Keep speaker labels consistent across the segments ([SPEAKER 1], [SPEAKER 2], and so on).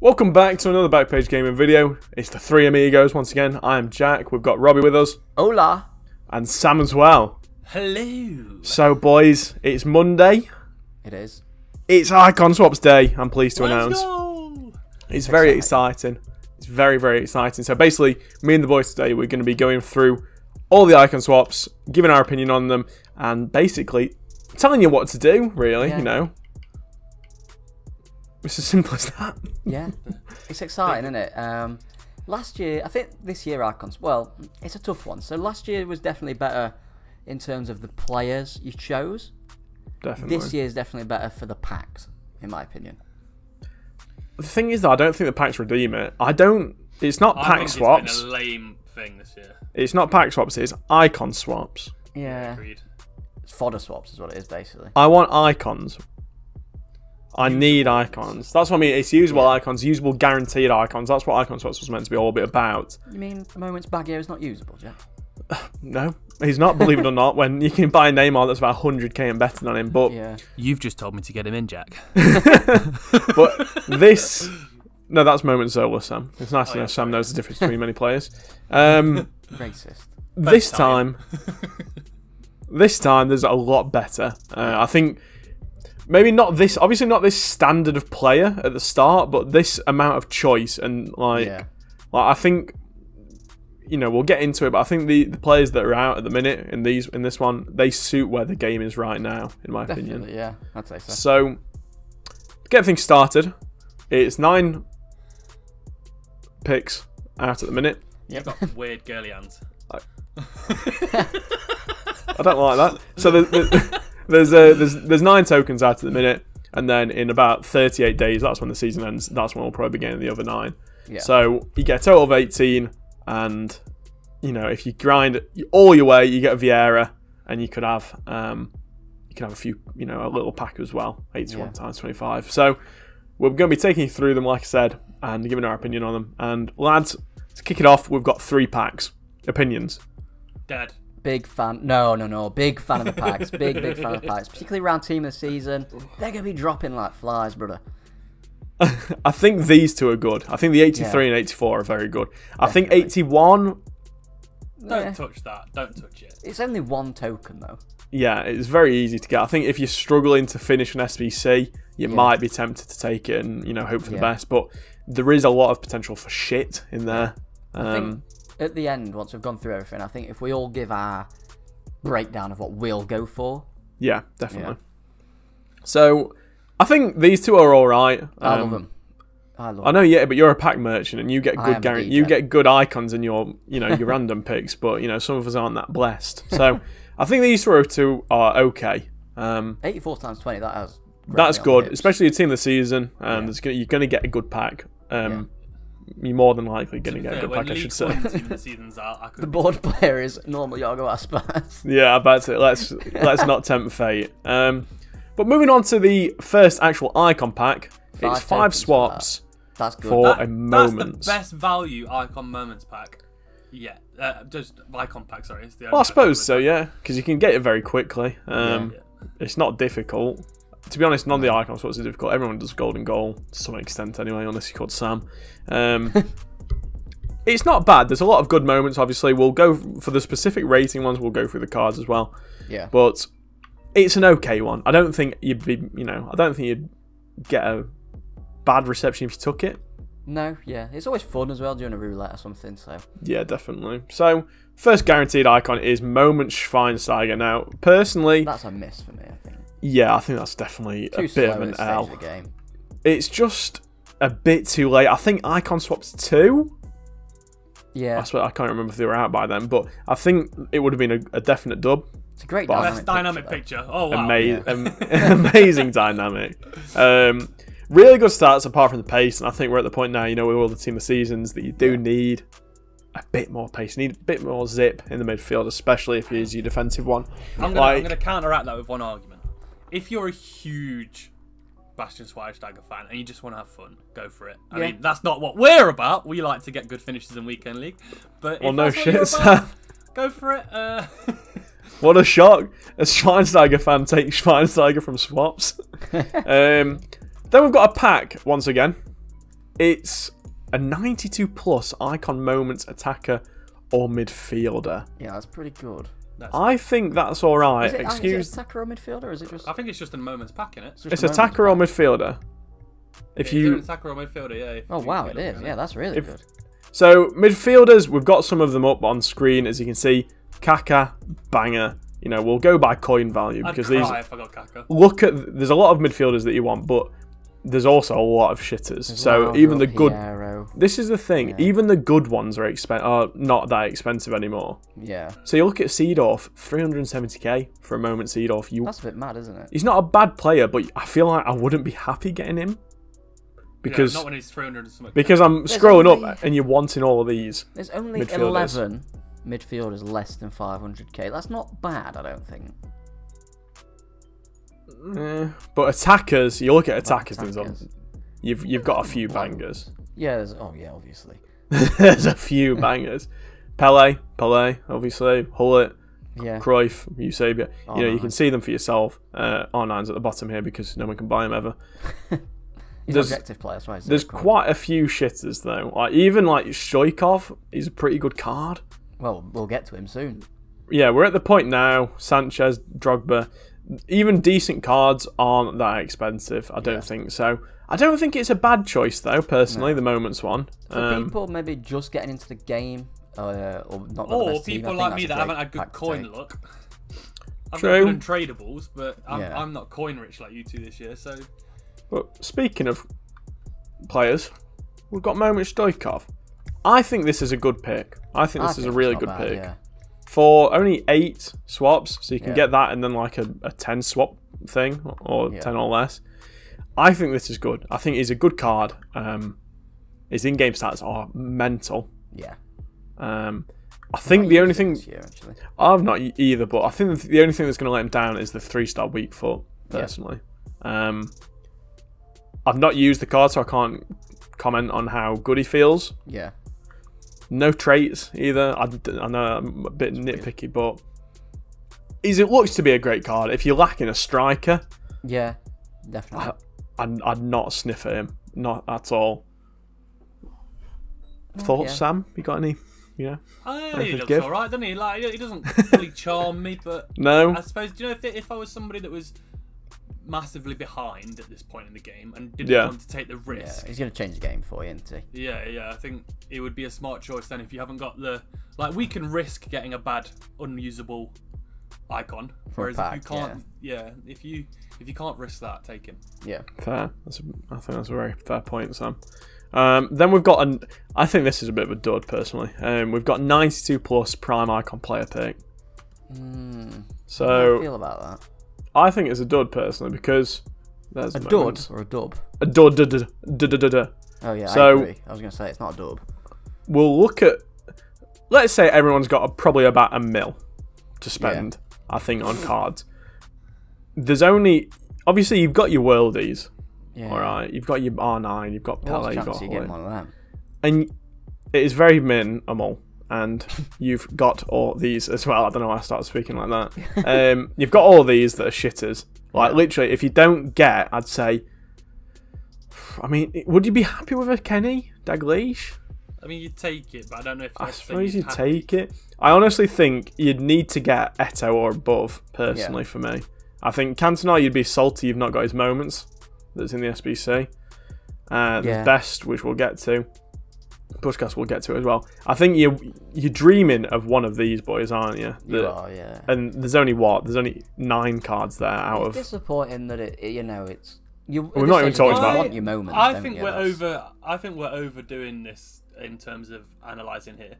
[SPEAKER 1] Welcome back to another Backpage gaming video. It's the three amigos once again. I am Jack. We've got Robbie with us.
[SPEAKER 2] Hola.
[SPEAKER 1] And Sam as well.
[SPEAKER 3] Hello.
[SPEAKER 1] So boys, it's Monday.
[SPEAKER 2] It is.
[SPEAKER 1] It's Icon Swaps Day, I'm pleased to announce.
[SPEAKER 3] Go.
[SPEAKER 1] It's very exciting. It's very, very exciting. So basically, me and the boys today, we're going to be going through all the icon swaps, giving our opinion on them, and basically telling you what to do, really, you know. It's as simple as that.
[SPEAKER 2] Yeah. It's exciting, isn't it? Last year, I think this year icons, well, it's a tough one. So last year was definitely better in terms of the players you chose.
[SPEAKER 1] Definitely.
[SPEAKER 2] This year is definitely better for the packs, in my opinion.
[SPEAKER 1] The thing is, though, I don't think the packs redeem it. It's not pack swaps.
[SPEAKER 3] It's been a lame thing this year.
[SPEAKER 1] It's not pack swaps, it's icon swaps.
[SPEAKER 2] Yeah.
[SPEAKER 3] Agreed.
[SPEAKER 2] It's fodder swaps is what it is, basically.
[SPEAKER 1] I want icons. I need icons. That's what I mean. It's usable icons, usable guaranteed icons. That's what icon swaps was meant to be all a bit about.
[SPEAKER 2] You mean Moments Baggio is not usable, Jack?
[SPEAKER 1] No, he's not, believe it or not, when you can buy a Neymar that's about 100k and better than him. But
[SPEAKER 2] yeah.
[SPEAKER 3] You've just told me to get him in, Jack.
[SPEAKER 1] But this... No, that's Moment Zola, Sam. It's nice to know Sam knows the difference between many players.
[SPEAKER 2] Racist.
[SPEAKER 1] This time, there's a lot better. I think... Maybe not this, obviously not this standard of player at the start, but this amount of choice and like I think, you know, we'll get into it, but I think the players that are out at the minute in this one, they suit where the game is right now, in my opinion.
[SPEAKER 2] Yeah, I'd say so.
[SPEAKER 1] So, to get things started, it's 9 picks out at the minute.
[SPEAKER 3] You've got weird girly hands.
[SPEAKER 1] I don't like that. So there's 9 tokens out at the minute, and then in about 38 days, that's when the season ends. That's when we'll probably be getting the other 9. Yeah. So you get a total of 18, and you know, if you grind all your way, you get a Vieira, and you could have a few, you know, a little pack as well, 81 times 25. So we're going to be taking you through them, like I said, and giving our opinion on them. And lads, to kick it off, we've got 3 packs. Opinions.
[SPEAKER 3] Dead.
[SPEAKER 2] Big fan. No. Big fan of the packs. Big fan of the packs. Particularly around team of the season. They're going to be dropping like flies, brother.
[SPEAKER 1] I think these 2 are good. I think the 83 and 84 are very good. Definitely. I think 81...
[SPEAKER 3] Don't touch that. Don't touch it.
[SPEAKER 2] It's only 1 token, though.
[SPEAKER 1] Yeah, it's very easy to get. I think if you're struggling to finish an SBC, you might be tempted to take it and, you know, hope for the best. But there is a lot of potential for shit in there.
[SPEAKER 2] I think at the end, once we've gone through everything, I think if we all give our breakdown of what we'll go for.
[SPEAKER 1] Yeah, definitely. Yeah. So, I think these 2 are all right.
[SPEAKER 2] I love them.
[SPEAKER 1] I know, but you're a pack merchant and you get good you get good icons in your, you know, your random picks, but you know, some of us aren't that blessed. So, I think these 2 are okay.
[SPEAKER 2] 84 times 20,
[SPEAKER 1] that's good, especially a team of the season. You're going to get a good pack. You're more than likely going to get a good pack, I should say.
[SPEAKER 2] The board player is normal Yago Aspas.
[SPEAKER 1] Yeah, I bet it. Let's not tempt fate. But moving on to the first actual icon pack, it's 5 swaps for a Moments.
[SPEAKER 3] That's the best value icon Moments pack. Yeah, just icon pack. Sorry, it's the.
[SPEAKER 1] Well, I suppose so. Yeah, because you can get it very quickly. It's not difficult. To be honest, none of the icon swaps are difficult. Everyone does golden goal to some extent anyway, unless you're called Sam. It's not bad. There's a lot of good moments, obviously. We'll go for the specific rating ones. We'll go through the cards as well. Yeah. But it's an okay one. I don't think you'd be, you know, I don't think you'd get a bad reception if you took it.
[SPEAKER 2] No, yeah. It's always fun as well, doing a roulette or something, so.
[SPEAKER 1] Yeah, definitely. So, first guaranteed icon is Moment Schweinsteiger. Now, personally...
[SPEAKER 2] That's a miss for me, I think.
[SPEAKER 1] Yeah, I think that's definitely a bit of an L. It's just a bit too late. I think Icon Swaps 2. Yeah. I can't remember if they were out by then, but I think it would have been a definite dub.
[SPEAKER 2] It's a great
[SPEAKER 3] dynamic picture. Oh, wow.
[SPEAKER 1] Amazing dynamic. Really good starts apart from the pace, and I think we're at the point now, you know, with all the team of seasons that you do need a bit more pace. You need a bit more zip in the midfield, especially if you use your defensive one.
[SPEAKER 3] I'm going to counteract that with one argument. If you're a huge Bastian Schweinsteiger fan and you just want to have fun, go for it. I mean, that's not what we're about. We like to get good finishes in Weekend League. But
[SPEAKER 1] well, no shit, Sam.
[SPEAKER 3] Go for it.
[SPEAKER 1] What a shock. A Schweinsteiger fan takes Schweinsteiger from swaps. Then we've got a pack, once again. It's a 92 plus icon moments attacker or midfielder.
[SPEAKER 2] Yeah, that's pretty good.
[SPEAKER 1] I think that's all right.
[SPEAKER 2] Is it attacker or midfielder, or is it just?
[SPEAKER 3] I think it's just a moment's pack, in it.
[SPEAKER 1] It's attacker or midfielder. If you
[SPEAKER 3] attacker or midfielder, yeah.
[SPEAKER 2] Oh wow, it is. Yeah, that's really good.
[SPEAKER 1] So midfielders, we've got some of them up on screen, as you can see. Kaka, banger. You know, we'll go by coin value because
[SPEAKER 3] I'd cry if I got Kaka.
[SPEAKER 1] Look at, there's a lot of midfielders that you want, but there's also a lot of shitters. So even the good, this is the thing. Even the good ones are not that expensive anymore.
[SPEAKER 2] Yeah.
[SPEAKER 1] So you look at Seedorf, 370k for a moment. Seedorf,
[SPEAKER 2] that's a bit mad, isn't it?
[SPEAKER 1] He's not a bad player, but I feel like I wouldn't be happy getting him. Because
[SPEAKER 3] not when he's 300 and something.
[SPEAKER 1] Because I'm scrolling up and you're wanting all of these.
[SPEAKER 2] There's only 11 midfielders less than 500k. That's not bad, I don't think.
[SPEAKER 1] But attackers, you look at attackers. You've got a few bangers.
[SPEAKER 2] Yeah, obviously.
[SPEAKER 1] There's a few bangers. Pele, obviously. Hullet, Cruyff, Eusebio. You can see them for yourself. R9's at the bottom here because no one can buy him ever.
[SPEAKER 2] He's an objective player, that's why.
[SPEAKER 1] There's quite a few shitters though. Even like Stoichkov, he's a pretty good card.
[SPEAKER 2] Well, we'll get to him soon.
[SPEAKER 1] Yeah, we're at the point now. Sanchez, Drogba, even decent cards aren't that expensive. I don't think so. I don't think it's a bad choice though, personally. The Moments one.
[SPEAKER 2] For people maybe just getting into the game, or not.
[SPEAKER 3] Or people like me that haven't had good coin luck. I've got good untradables, but I'm not coin rich like you two this year. So.
[SPEAKER 1] But speaking of players, we've got Moment Stoichkov. I think this is a good pick. I think this is a really good pick. Yeah. For only 8 swaps, so you can get that and then like a 10 swap thing, or 10 or less. I think this is good. I think he's a good card. His in-game stats are mental.
[SPEAKER 2] Yeah.
[SPEAKER 1] I think the only thing... I've not either, but I think the only thing that's going to let him down is the 3-star weak foot, personally. I've not used the card, so I can't comment on how good he feels.
[SPEAKER 2] Yeah.
[SPEAKER 1] No traits either. I know I'm a bit nitpicky, but it looks to be a great card. If you're lacking a striker,
[SPEAKER 2] yeah, definitely.
[SPEAKER 1] I'd not sniff at him, not at all. Thoughts, Sam? You got any? Yeah.
[SPEAKER 3] He looks all right, doesn't he? Like he doesn't fully charm me, but
[SPEAKER 1] no.
[SPEAKER 3] I suppose if I was somebody that was massively behind at this point in the game and didn't want to take the risk.
[SPEAKER 2] He's going to change the game for you, isn't he?
[SPEAKER 3] Yeah, I think it would be a smart choice then if you haven't got the... Like, we can risk getting a bad, unusable icon. Whereas if you can't... if you can't risk that, take him.
[SPEAKER 1] Yeah. Fair. I think that's a very fair point, Sam. Then we've got... I think this is a bit of a dud, personally. We've got 92 plus prime icon player pick. So...
[SPEAKER 2] How do you feel about that?
[SPEAKER 1] I think it's a dud personally because there's
[SPEAKER 2] a dud or a dub.
[SPEAKER 1] A dud.
[SPEAKER 2] Oh yeah,
[SPEAKER 1] so,
[SPEAKER 2] I agree. I was going to say it's not a dub.
[SPEAKER 1] We'll look at. Let's say everyone's got probably about $1 million to spend. I think on cards. There's only obviously you've got your worldies. Yeah. All right. You've got your R9. You've got Pele. You've got
[SPEAKER 2] getting one of them.
[SPEAKER 1] And it is very minimal. And you've got all these as well. I don't know why I started speaking like that. You've got all these that are shitters. Like, literally, if you don't get, I'd say... I mean, would you be happy with a Kenny Dalglish?
[SPEAKER 3] I mean, you'd take it, but I don't know if...
[SPEAKER 1] I suppose you'd take it. I honestly think you'd need to get Eto or above, personally, for me. I think Cantona, you'd be salty you've not got his moments that's in the SBC. There's Best, which we'll get to. Pushkas will get to it as well. I think you're dreaming of one of these boys, aren't you?
[SPEAKER 2] You are, yeah.
[SPEAKER 1] And there's only 9 cards there out of.
[SPEAKER 2] It's disappointing that it's.
[SPEAKER 1] We're not even talking about
[SPEAKER 2] your moments.
[SPEAKER 3] I think we're overdoing this in terms of analysing here.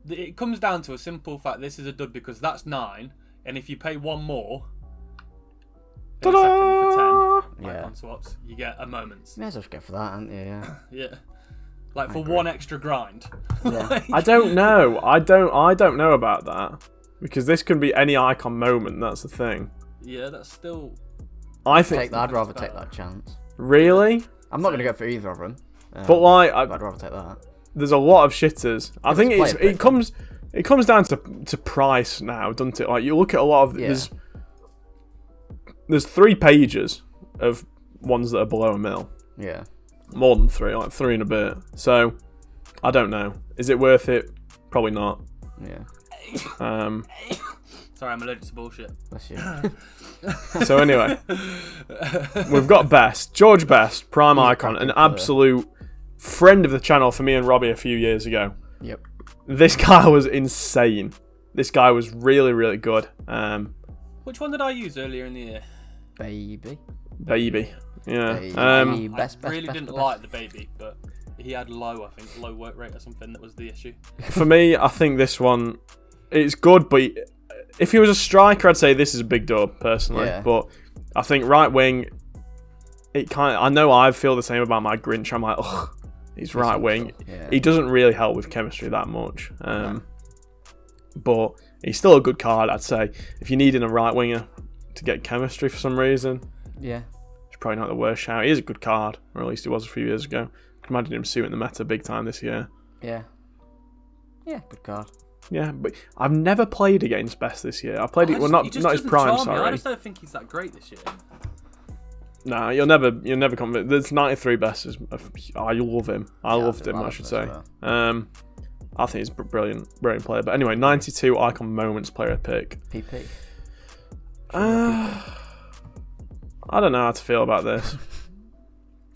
[SPEAKER 3] It comes down to a simple fact. This is a dud because that's 9, and if you pay 1 more, in a second for 10 icon swaps, you get a moments.
[SPEAKER 2] May as well go for that, aren't you? Yeah.
[SPEAKER 3] Yeah. Like for 1 extra grind.
[SPEAKER 2] Yeah.
[SPEAKER 1] I don't know. I don't know about that because this could be any icon moment. That's the thing.
[SPEAKER 3] Yeah, that's still.
[SPEAKER 2] I'd rather take that chance.
[SPEAKER 1] Really?
[SPEAKER 2] I'm not going to go for either of them.
[SPEAKER 1] But like,
[SPEAKER 2] I'd rather take that.
[SPEAKER 1] There's a lot of shitters. I think it comes down to price now, doesn't it? Like you look at a lot of there's 3 pages of ones that are below $1 million.
[SPEAKER 2] Yeah.
[SPEAKER 1] More than 3, like 3 and a bit. So, I don't know. Is it worth it? Probably not.
[SPEAKER 2] Yeah.
[SPEAKER 3] Sorry, I'm allergic to bullshit.
[SPEAKER 2] Bless you.
[SPEAKER 1] So anyway, we've got Best. George Best, Prime Icon, an absolute friend of the channel for me and Robbie a few years ago.
[SPEAKER 2] Yep.
[SPEAKER 1] This guy was insane. This guy was really, really good.
[SPEAKER 3] Which one did I use earlier in the year?
[SPEAKER 2] Baby.
[SPEAKER 1] Yeah.
[SPEAKER 2] Best,
[SPEAKER 3] I really didn't like the baby, but he had low work rate or something. That was the issue.
[SPEAKER 1] For me, I think this one, it's good, but if he was a striker, I'd say this is a big dub, personally.
[SPEAKER 2] Yeah.
[SPEAKER 1] But I think right wing, I know I feel the same about my Grinch. I'm like, ugh, he's right wing.
[SPEAKER 2] Yeah.
[SPEAKER 1] He doesn't really help with chemistry that much. But he's still a good card, I'd say. If you're needing a right winger to get chemistry for some reason,
[SPEAKER 2] yeah,
[SPEAKER 1] it's probably not the worst shout. He is a good card, or at least he was a few years ago. I can imagine him suiting the meta big time this year.
[SPEAKER 2] Yeah. Yeah, good card.
[SPEAKER 1] Yeah, but I've never played against Best this year. I've played it, well, not his prime, sorry.
[SPEAKER 3] I just don't think he's that great this year.
[SPEAKER 1] Nah, you'll never convince. There's 93 Best. I love him. I loved him, I should say. Well. I think he's a brilliant player. But anyway, 92 Icon Moments player pick.
[SPEAKER 2] PP.
[SPEAKER 1] I don't know how to feel about this.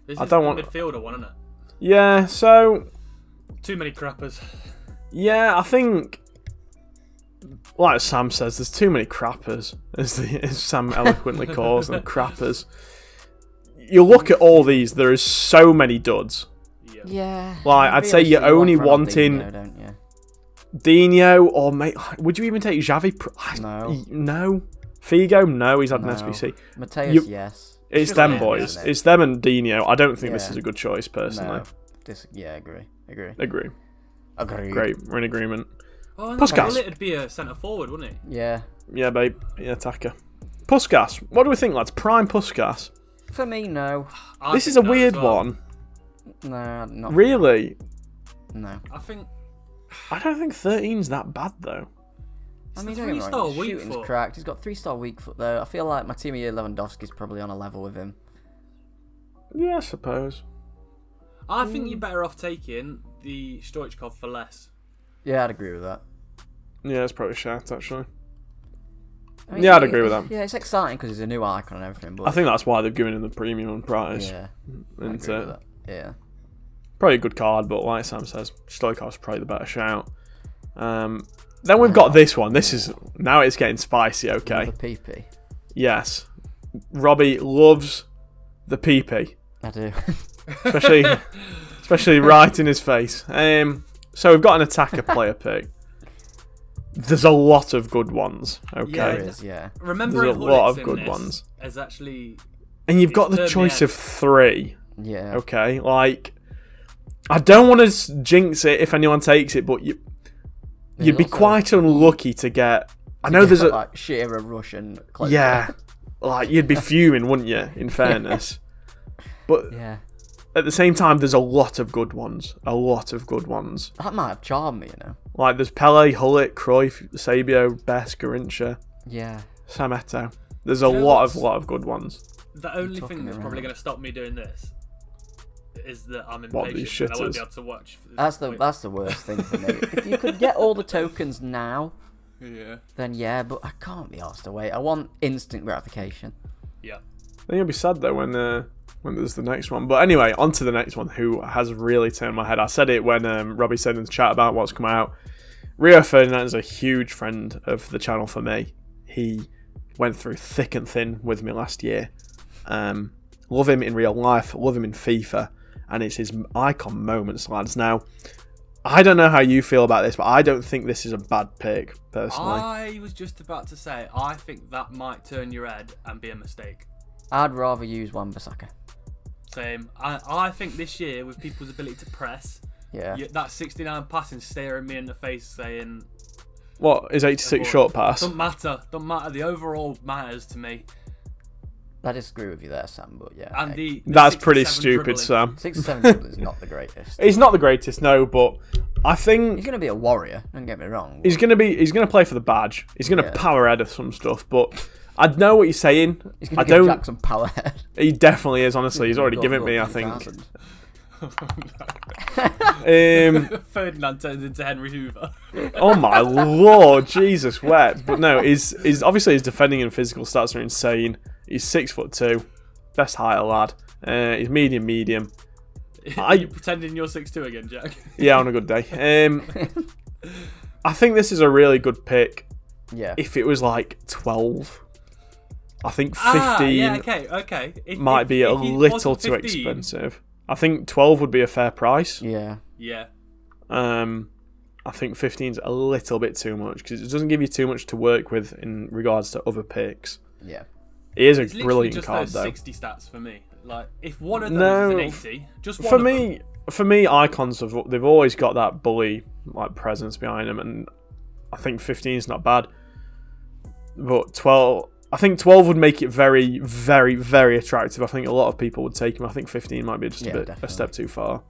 [SPEAKER 3] This
[SPEAKER 1] I
[SPEAKER 3] is
[SPEAKER 1] don't
[SPEAKER 3] the midfielder one, isn't it?
[SPEAKER 1] Yeah, so...
[SPEAKER 3] Too many crappers.
[SPEAKER 1] Yeah, I think... Like Sam says, there's too many crappers, as Sam eloquently calls them, crappers. You look at all these, there is so many duds.
[SPEAKER 2] Yeah.
[SPEAKER 1] Like, I'd say you're only wanting
[SPEAKER 2] don't you?
[SPEAKER 1] Dino, or mate, would you even take Xavi?
[SPEAKER 2] No.
[SPEAKER 1] No. Figo? No, he's had an SBC.
[SPEAKER 2] Mateus, yes.
[SPEAKER 1] It's them boys. It's them and Dino. I don't think this is a good choice, personally.
[SPEAKER 2] No. Yeah, agree.
[SPEAKER 1] Great, we're in agreement.
[SPEAKER 3] Oh,
[SPEAKER 1] Puskas.
[SPEAKER 3] It'd be a centre forward, wouldn't he?
[SPEAKER 2] Yeah.
[SPEAKER 1] Yeah, babe. Yeah, attacker. Puskas. What do we think, lads? Prime Puskas.
[SPEAKER 2] For me, no.
[SPEAKER 1] This is a weird one.
[SPEAKER 2] No, not
[SPEAKER 1] really.
[SPEAKER 2] No.
[SPEAKER 1] I don't think 13's that bad though.
[SPEAKER 2] I mean,
[SPEAKER 3] 3-star weak
[SPEAKER 2] shooting's
[SPEAKER 3] foot.
[SPEAKER 2] cracked. He's got 3-star weak foot though. I feel like my team of year Lewandowski's probably on a level with him.
[SPEAKER 1] Yeah, I suppose.
[SPEAKER 3] I think you're better off taking the Stoichkov for less.
[SPEAKER 2] Yeah, I'd agree with that.
[SPEAKER 1] Yeah, it's probably shat actually.
[SPEAKER 2] I mean,
[SPEAKER 1] yeah, I'd agree with that.
[SPEAKER 2] Yeah, it's exciting because he's a new icon and everything. But
[SPEAKER 1] I think that's why they've given him the premium price.
[SPEAKER 2] Yeah.
[SPEAKER 1] And
[SPEAKER 2] agree with that. Yeah.
[SPEAKER 1] Probably a good card, but like Sam says, Stoichov's probably the better shout. Then we've got this one. This is now it's getting spicy. Okay.
[SPEAKER 2] The PP.
[SPEAKER 1] Yes, Robbie loves the PP.
[SPEAKER 2] I do.
[SPEAKER 1] especially right in his face. So we've got an attacker player pick. There's a lot of good ones. Okay.
[SPEAKER 2] Yeah, there is, yeah.
[SPEAKER 3] Remember,
[SPEAKER 1] there's a lot of good ones.
[SPEAKER 3] As actually,
[SPEAKER 1] and you've got the choice of 3.
[SPEAKER 2] Yeah.
[SPEAKER 1] Okay. Like, I don't want to jinx it if anyone takes it, but you'd be quite unlucky to get. I know there's
[SPEAKER 2] like Shearer, Rush, and Closer.
[SPEAKER 1] Yeah, like you'd be fuming, wouldn't you? In fairness, but
[SPEAKER 2] yeah.
[SPEAKER 1] At the same time, there's a lot of good ones. A lot of good ones.
[SPEAKER 2] That might have charmed me, you know.
[SPEAKER 1] Like there's Pele, Hullet, Cruyff, Sabio, Best, Garincha.
[SPEAKER 2] Yeah.
[SPEAKER 1] Sam Eto'o. There's a lot of good ones.
[SPEAKER 3] The only thing that's probably going to stop me doing this is that I'm impatient and I won't be able to watch.
[SPEAKER 2] That's the worst thing for me. If you could get all the tokens now, then yeah, but I can't be asked to wait. I want instant gratification.
[SPEAKER 3] Yeah.
[SPEAKER 1] I think you'll be sad though when there's the next one. But anyway, on to the next one, who has really turned my head. I said it when Robbie said in the chat about what's come out. Rio Ferdinand is a huge friend of the channel for me. He went through thick and thin with me last year. Love him in real life, love him in FIFA, and it's his icon moments, lads. Now, I don't know how you feel about this, but I don't think this is a bad pick, personally.
[SPEAKER 3] I was just about to say, I think that might turn your head and be a mistake.
[SPEAKER 2] I'd rather use Wan-Bissaka.
[SPEAKER 3] Same. I think this year, with people's ability to press, that 69 passing staring me in the face saying...
[SPEAKER 1] What, is 86 short pass?
[SPEAKER 3] Doesn't matter. The overall matters to me.
[SPEAKER 2] I disagree with you there, Sam, but yeah.
[SPEAKER 3] And
[SPEAKER 1] that's pretty stupid,
[SPEAKER 3] dribbling.
[SPEAKER 1] Sam.
[SPEAKER 2] 67 dribbling is not the greatest.
[SPEAKER 1] He's not the greatest, no, but I think...
[SPEAKER 2] He's going to be a warrior, don't get me wrong.
[SPEAKER 1] He's going to play for the badge. He's going to power head of some stuff, but... I know what you're saying.
[SPEAKER 2] He's going to give Jack some power head.
[SPEAKER 1] He definitely is, honestly. He's already given me, I think.
[SPEAKER 3] Ferdinand turns into Henry Hoover.
[SPEAKER 1] Oh my lord, Jesus wept. But no, he's obviously his defending and physical stats are insane. He's 6'2", best height lad. He's medium.
[SPEAKER 3] Are you pretending you're 6'2" again, Jack?
[SPEAKER 1] Yeah, on a good day. I think this is a really good pick.
[SPEAKER 2] Yeah.
[SPEAKER 1] If it was like 12, I think 15
[SPEAKER 3] yeah, okay.
[SPEAKER 1] might be a little too expensive. I think 12 would be a fair price.
[SPEAKER 2] Yeah.
[SPEAKER 3] Yeah.
[SPEAKER 1] I think 15's a little bit too much because it doesn't give you too much to work with in regards to other picks.
[SPEAKER 2] Yeah.
[SPEAKER 1] It is a
[SPEAKER 3] It's
[SPEAKER 1] brilliant
[SPEAKER 3] just
[SPEAKER 1] card
[SPEAKER 3] those
[SPEAKER 1] though.
[SPEAKER 3] 60 stats for me. Like, if one of those is an 80, just one of them.
[SPEAKER 1] For me, icons they've always got that bully like presence behind them, and I think 15 is not bad. But 12, I think 12 would make it very, very, very attractive. I think a lot of people would take him. I think 15 might be just a step too far.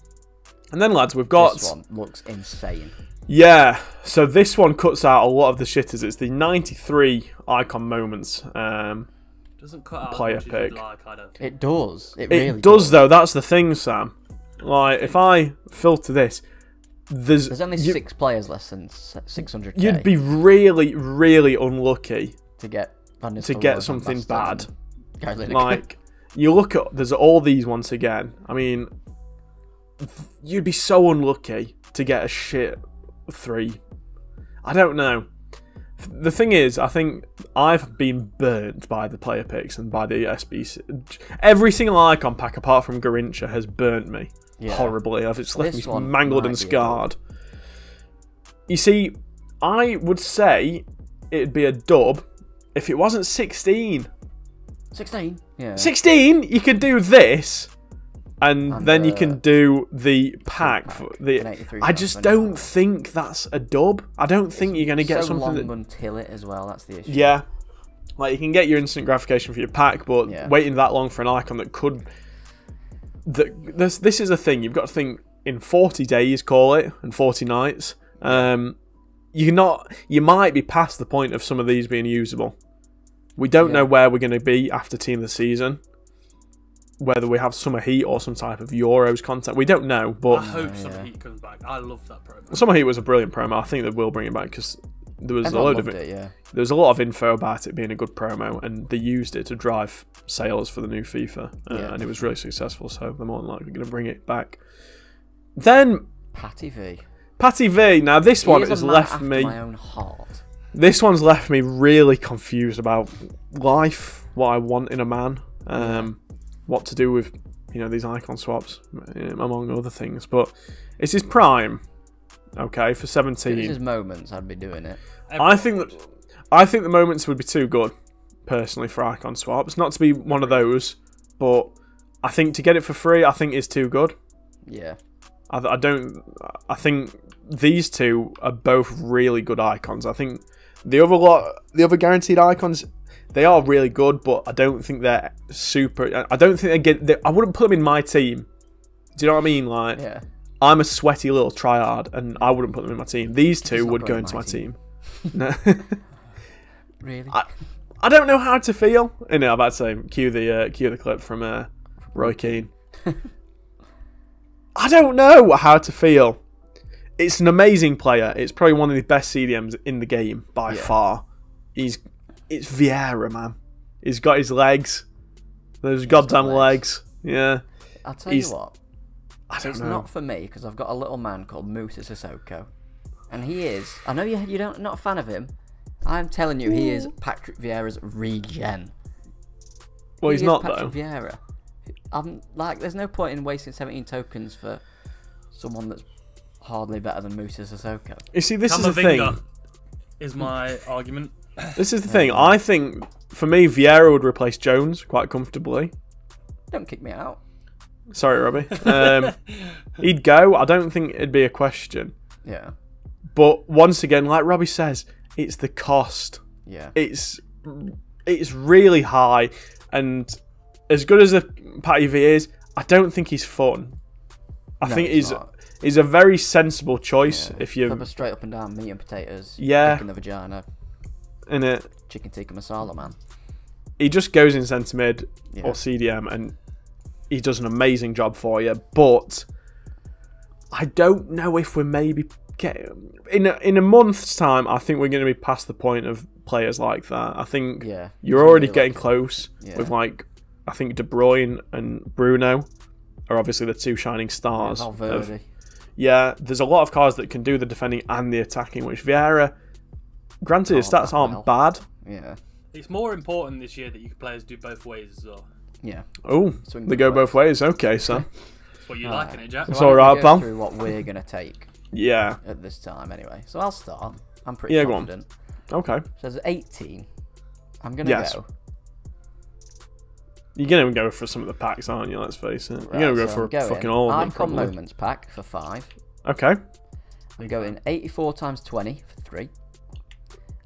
[SPEAKER 1] And then, lads, we've got...
[SPEAKER 2] This one looks insane.
[SPEAKER 1] Yeah, so this one cuts out a lot of the shitters. It's the 93 icon moments
[SPEAKER 3] Doesn't cut out
[SPEAKER 1] player
[SPEAKER 3] as much as
[SPEAKER 1] pick.
[SPEAKER 3] you'd like, I don't think.
[SPEAKER 2] It does. It really
[SPEAKER 1] does, though. That's the thing, Sam. Like, if I filter this, there's
[SPEAKER 2] only 6 players less than 600k.
[SPEAKER 1] You'd be really, really unlucky
[SPEAKER 2] to get
[SPEAKER 1] something bad.
[SPEAKER 2] Like,
[SPEAKER 1] Like, you look at, there's all these once again. I mean, you'd be so unlucky to get a shit 3. I don't know. The thing is, I think I've been burnt by the player picks and by the SBC. Every single icon pack apart from Garincha has burnt me horribly. It's left me mangled and scarred. You see, I would say it'd be a dub if it wasn't 16.
[SPEAKER 2] 16? Yeah.
[SPEAKER 1] 16? You can do this, and then you can do the pack. For the. I just don't think that's a dub. I don't think you're going to get something
[SPEAKER 2] long until it as well. That's the issue.
[SPEAKER 1] Yeah, like you can get your instant gratification for your pack, but waiting that long for an icon that could. This is a thing. You've got to think in 40 days, call it, and 40 nights. You might be past the point of some of these being usable. We don't know where we're going to be after team of the season. Whether we have Summer Heat or some type of Euros content, we don't know. But
[SPEAKER 3] I hope Summer Heat comes back. I love that promo.
[SPEAKER 1] Summer Heat was a brilliant promo. I think they will bring it back because there was
[SPEAKER 2] Everyone
[SPEAKER 1] a load of
[SPEAKER 2] it.
[SPEAKER 1] There was a lot of info about it being a good promo, and they used it to drive sales for the new FIFA, and it was really successful. So they're more than likely going to bring it back. Then
[SPEAKER 2] Patty
[SPEAKER 1] V. Now this one has left me.
[SPEAKER 2] My own heart.
[SPEAKER 1] This one's left me really confused about life, what I want in a man, what to do with these icon swaps, among other things. But it's his prime, okay, for 17.
[SPEAKER 2] If it's his moments, I'd be doing it.
[SPEAKER 1] I think the moments would be too good, personally, for icon swaps. Not to be one of those, but I think to get it for free, I think is too good.
[SPEAKER 2] Yeah.
[SPEAKER 1] I think these two are both really good icons. I think the other guaranteed icons, they are really good, but I don't think they're super. I don't think I wouldn't put them in my team. Do you know what I mean? Like, I'm a sweaty little tryhard, and I wouldn't put them in my team. These two would go into my team. No.
[SPEAKER 2] Really?
[SPEAKER 1] I don't know how to feel. I'm about to say, cue the clip from Roy Keane. I don't know how to feel. It's an amazing player. It's probably one of the best CDMs in the game by far. It's Vieira, man. He's got his legs. Those goddamn legs. Yeah.
[SPEAKER 2] I'll tell you what.
[SPEAKER 1] I don't know.
[SPEAKER 2] It's not for me because I've got a little man called Musa Sissoko, and he is. I know you're not a fan of him. I'm telling you, he is Patrick Vieira's regen.
[SPEAKER 1] Well, he's not
[SPEAKER 2] Patrick
[SPEAKER 1] though.
[SPEAKER 2] Vieira. I'm like, there's no point in wasting 17 tokens for someone that's hardly better than Musa Sissoko.
[SPEAKER 1] You see, this is the thing.
[SPEAKER 3] Is my argument.
[SPEAKER 1] This is the thing. I think for me, Vieira would replace Jones quite comfortably.
[SPEAKER 2] Don't kick me out.
[SPEAKER 1] Sorry, Robbie. He'd go. I don't think it'd be a question.
[SPEAKER 2] Yeah.
[SPEAKER 1] But once again, like Robbie says, it's the cost.
[SPEAKER 2] Yeah.
[SPEAKER 1] It's really high, and as good as the Patty V is, I don't think he's fun. I think he's a very sensible choice if you
[SPEAKER 2] a straight up and down meat and potatoes.
[SPEAKER 1] Yeah.
[SPEAKER 2] In the vagina.
[SPEAKER 1] In it.
[SPEAKER 2] Chicken tikka masala, man.
[SPEAKER 1] He just goes in centre mid or CDM, and he does an amazing job for you. But I don't know if we're maybe in a month's time. I think we're going to be past the point of players like that. I think you're already getting close with like I think De Bruyne and Bruno are obviously the two shining stars. There's a lot of cards that can do the defending and the attacking, which Vieira, granted his stats aren't bad.
[SPEAKER 2] Yeah.
[SPEAKER 3] It's more important this year that you players do both ways as well.
[SPEAKER 2] Yeah.
[SPEAKER 1] Oh, they go both ways. Okay, so.
[SPEAKER 3] That's what you like, innit, Jack?
[SPEAKER 1] It's alright, pal.
[SPEAKER 2] Through what we're going to take.
[SPEAKER 1] Yeah.
[SPEAKER 2] At this time, anyway. So I'll start. I'm pretty confident.
[SPEAKER 1] Go on. Okay.
[SPEAKER 2] So there's 18. I'm going to go.
[SPEAKER 1] You're going to go for some of the packs, aren't you? Let's face it. You're going to go for fucking all of them.
[SPEAKER 2] Icon Moments pack for 5.
[SPEAKER 1] Okay.
[SPEAKER 2] I'm going 84 times 20 for 3.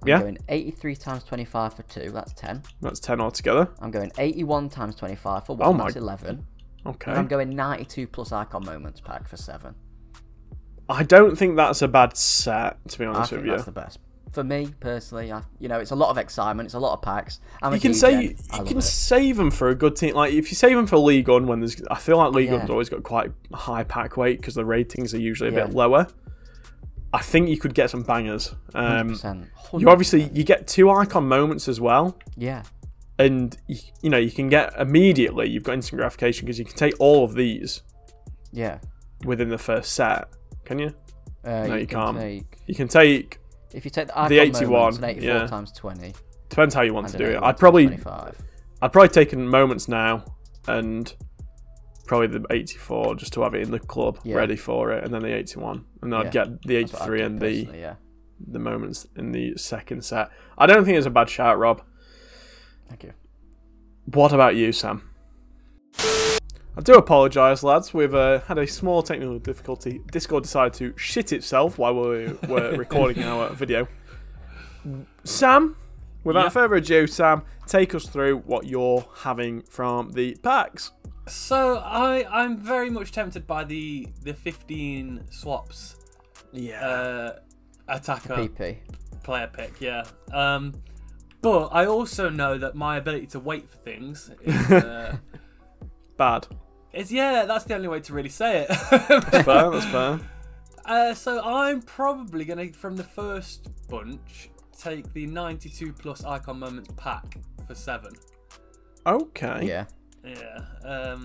[SPEAKER 2] I'm going 83 times 25 for 2. That's 10.
[SPEAKER 1] That's 10 altogether.
[SPEAKER 2] I'm going 81 times 25 for 1. That's 11.
[SPEAKER 1] Okay.
[SPEAKER 2] And I'm going 92 plus Icon Moments pack for 7.
[SPEAKER 1] I don't think that's a bad set, to be honest with you.
[SPEAKER 2] That's the best. For me, personally, it's a lot of excitement. It's a lot of packs.
[SPEAKER 1] You can save them for a good team. Like, if you save them for League One, I feel like League One's always got quite high pack weight because the ratings are usually a bit lower. I think you could get some bangers.
[SPEAKER 2] 100%.
[SPEAKER 1] You get 2 Icon Moments as well.
[SPEAKER 2] Yeah.
[SPEAKER 1] And, you can get immediately, you've got instant gratification because you can take all of these within the first set. Can you? No, you can't. You can take...
[SPEAKER 2] If you take the Icon
[SPEAKER 1] 81
[SPEAKER 2] and 84 times 20.
[SPEAKER 1] Depends how you want to do it. I'd probably take moments now and probably the 84 just to have it in the club ready for it, and then the 81, and then I'd get the 83 and the moments in the second set. I don't think it's a bad shout, Rob.
[SPEAKER 2] Thank you.
[SPEAKER 1] What about you, Sam? I do apologise, lads. We've had a small technical difficulty. Discord decided to shit itself while we were recording our video. Sam, without further ado, Sam, take us through what you're having from the packs.
[SPEAKER 3] So I'm very much tempted by the 15 swaps. Attacker
[SPEAKER 2] PP.
[SPEAKER 3] Player pick, but I also know that my ability to wait for things is
[SPEAKER 1] bad.
[SPEAKER 3] That's the only way to really say it.
[SPEAKER 1] That's fair.
[SPEAKER 3] So I'm probably going to, from the first bunch, take the 92 plus Icon Moments pack for 7.
[SPEAKER 1] Okay.
[SPEAKER 3] Yeah.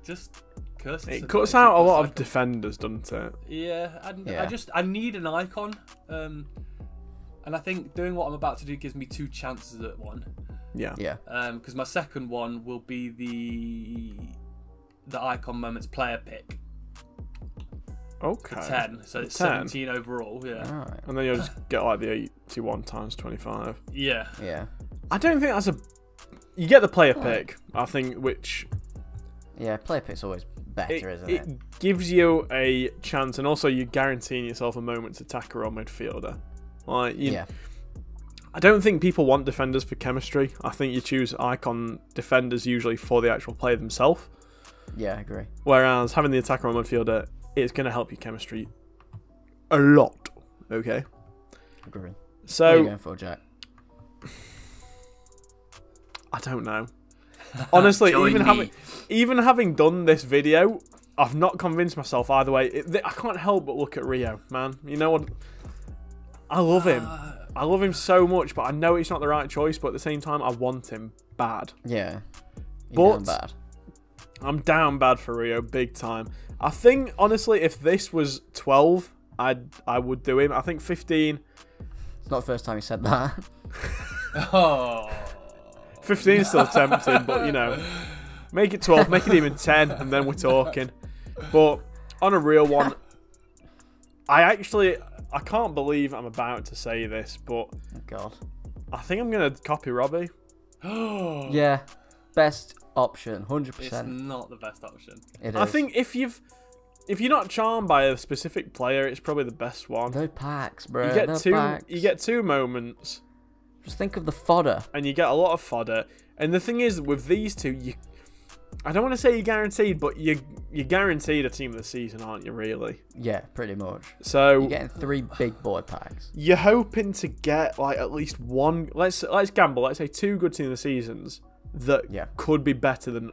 [SPEAKER 3] Just curse.
[SPEAKER 1] It cuts out a lot of defenders, doesn't it?
[SPEAKER 3] Yeah. I need an icon. And I think doing what I'm about to do gives me 2 chances at one.
[SPEAKER 1] Yeah.
[SPEAKER 3] Because my second one will be the Icon Moments player pick.
[SPEAKER 1] Okay.
[SPEAKER 3] For 10, so it's 17 overall. Yeah.
[SPEAKER 2] Right.
[SPEAKER 1] And then you'll just get like the 81 times 25.
[SPEAKER 3] Yeah.
[SPEAKER 1] I don't think that's a. You get the player pick, I think, which.
[SPEAKER 2] Yeah, player pick's always better, isn't it?
[SPEAKER 1] It gives you a chance, and also you're guaranteeing yourself a moment's attacker or midfielder. Like, I don't think people want defenders for chemistry. I think you choose icon defenders usually for the actual player themselves.
[SPEAKER 2] Yeah, I agree.
[SPEAKER 1] Whereas having the attacker or midfielder, it's going to help your chemistry a lot. Okay.
[SPEAKER 2] Agree.
[SPEAKER 1] So.
[SPEAKER 2] What are you going for, Jack?
[SPEAKER 1] I don't know. Honestly, even having done this video, I've not convinced myself either way. I can't help but look at Rio, man. You know what? I love him. I love him so much, but I know it's not the right choice. But at the same time, I want him bad.
[SPEAKER 2] Yeah.
[SPEAKER 1] You're down bad. I'm down bad for Rio, big time. I think, honestly, if this was 12, I would do him. I think 15...
[SPEAKER 2] It's not the first time you said that.
[SPEAKER 1] 15 is still tempting, but, you know, make it 12, make it even 10, and then we're talking. But on a real one, I can't believe I'm about to say this, but
[SPEAKER 2] oh God,
[SPEAKER 1] I think I'm going to copy Robbie.
[SPEAKER 2] Yeah, best option, 100%.
[SPEAKER 3] It's not the best option.
[SPEAKER 2] It is.
[SPEAKER 1] I think if you're not charmed by a specific player, it's probably the best one.
[SPEAKER 2] No packs, bro.
[SPEAKER 1] You get 2 moments.
[SPEAKER 2] Just think of the fodder.
[SPEAKER 1] And you get a lot of fodder. And the thing is, with these two, I don't want to say you're guaranteed, but you're guaranteed a team of the season, aren't you, really?
[SPEAKER 2] Yeah, pretty much.
[SPEAKER 1] So
[SPEAKER 2] you're getting 3 big boy packs.
[SPEAKER 1] You're hoping to get like at least one. Let's gamble. Let's say 2 good team of the seasons that could be better than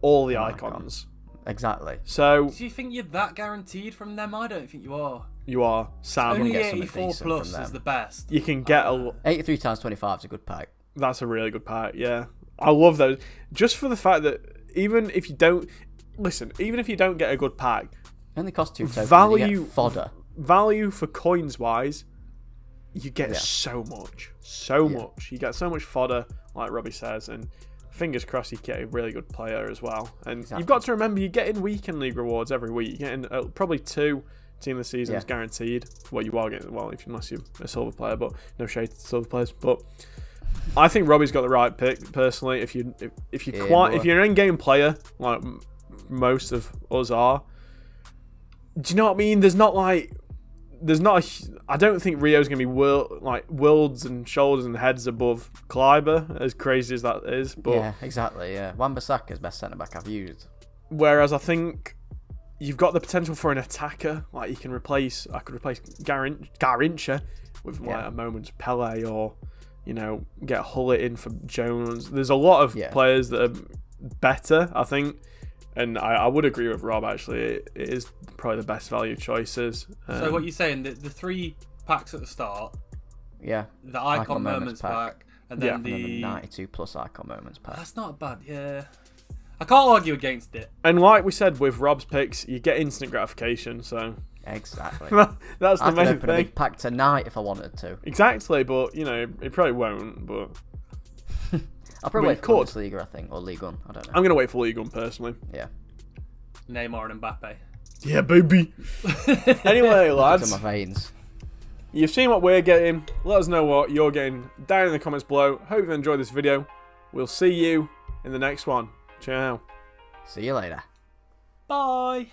[SPEAKER 1] all the icons.
[SPEAKER 2] exactly.
[SPEAKER 1] So
[SPEAKER 3] do you think you're that guaranteed from them? I don't think you are.
[SPEAKER 1] you are Sam.
[SPEAKER 3] Only
[SPEAKER 2] get something
[SPEAKER 3] 84
[SPEAKER 2] decent
[SPEAKER 3] plus
[SPEAKER 2] from
[SPEAKER 3] is
[SPEAKER 2] them.
[SPEAKER 3] the best.
[SPEAKER 1] You can get a.
[SPEAKER 2] 83 times 25 is a good pack.
[SPEAKER 1] That's a really good pack. Yeah, I love those. Just for the fact that even if you don't even if you don't get a good pack,
[SPEAKER 2] Only cost 2 tokens.
[SPEAKER 1] Value-
[SPEAKER 2] You get fodder.
[SPEAKER 1] value for coins wise, you get so much, much. You get so much fodder, like Robbie says, and fingers crossed you get a really good player as well. And you've got to remember, you're getting weekend league rewards every week. You're getting probably 2 team of the seasons guaranteed. Well, you are getting unless you're a silver player, but no shade to silver players. But I think Robbie's got the right pick personally. If you're an in-game player like most of us are, do you know what I mean? I don't think Rio's going to be worlds and shoulders and heads above Kleiber, as crazy as that is. But
[SPEAKER 2] yeah, exactly. Yeah, Wan-Bissaka's best centre back I've used.
[SPEAKER 1] Whereas I think you've got the potential for an attacker. Like I could replace Garrincha with like a moment's Pele, or get Hullet in for Jones. There's a lot of players that are better, I think. And I would agree with Rob, actually. It is probably the best value choices.
[SPEAKER 3] So what you're saying, the 3 packs at the start,
[SPEAKER 2] the
[SPEAKER 3] Icon Moments pack, and then the
[SPEAKER 2] 92 plus Icon Moments pack.
[SPEAKER 3] That's not bad, yeah. I can't argue against it.
[SPEAKER 1] And like we said with Rob's picks, you get instant gratification, so...
[SPEAKER 2] Exactly.
[SPEAKER 1] That's the main
[SPEAKER 2] I could open
[SPEAKER 1] thing.
[SPEAKER 2] a big pack tonight if I wanted to.
[SPEAKER 1] Exactly, but, it probably won't, but...
[SPEAKER 2] I'll probably wait for Bundesliga, I think, or Ligue 1. I don't know.
[SPEAKER 1] I'm going to wait for Ligue 1, personally.
[SPEAKER 2] Yeah.
[SPEAKER 3] Neymar and Mbappe.
[SPEAKER 1] Yeah, baby. Anyway, lads.
[SPEAKER 2] To my veins.
[SPEAKER 1] You've seen what we're getting. Let us know what you're getting down in the comments below. Hope you enjoyed this video. We'll see you in the next one. Ciao.
[SPEAKER 2] See you later.
[SPEAKER 3] Bye.